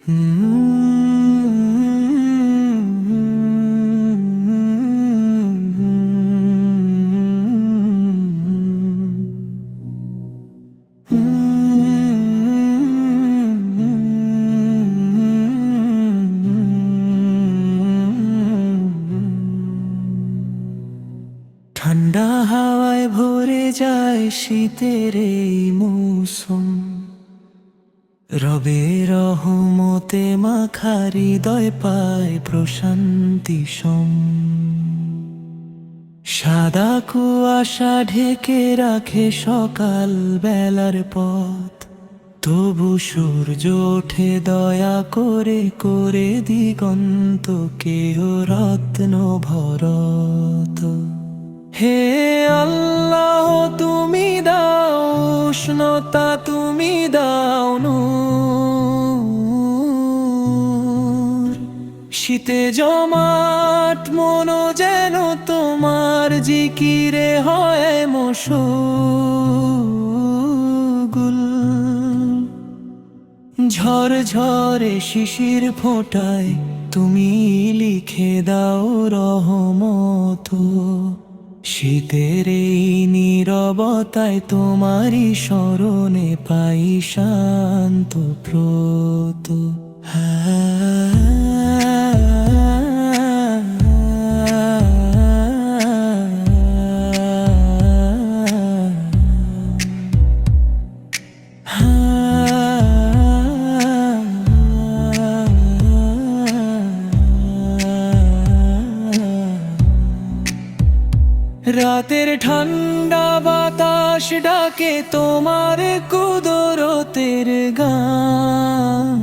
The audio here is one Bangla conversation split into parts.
ঠান্ডা হাওয়ায় ভরে যায় শীতের এই মৌসুম, রবের রহমতে মাখা হৃদয় পায় প্রশান্তি সোম। সাদা কুয়াশা ঢেকে রাখে সকাল বেলার পথ, তবু সূর্য ওঠে দয়া করে করে দিগন্তকেও রত্ন ভরত। হে আল্লাহ, তুমি দাও উষ্ণতা, তুমি দাও নূর। শীতে জমাট মন যেন তোমার জিকিরে হয় মশগুল। ঝড় ঝরে শিশির ফোঁটায় তুমি লিখে দাও রহমত। শীতের এই নীরবতায় তোমারই স্মরণে পাই শান্ত প্রত। রাতের ঠান্ডা বাতাস ডাকে তোমার কুদরতের গান।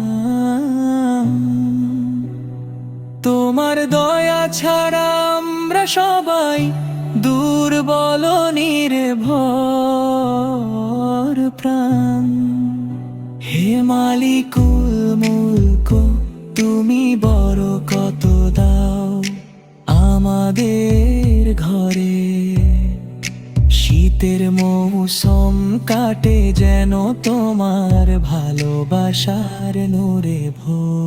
তোমার দয়া ছাড়া আমরা সবাই দুর্বল নির্ভর প্রাণ। হে মালিকুল মুলক, তুমি বড় কত দাও আমাদের ঘরে। শীতের মৌসুম কাটে যেন তোমার ভালোবাসার নূরে ভোর।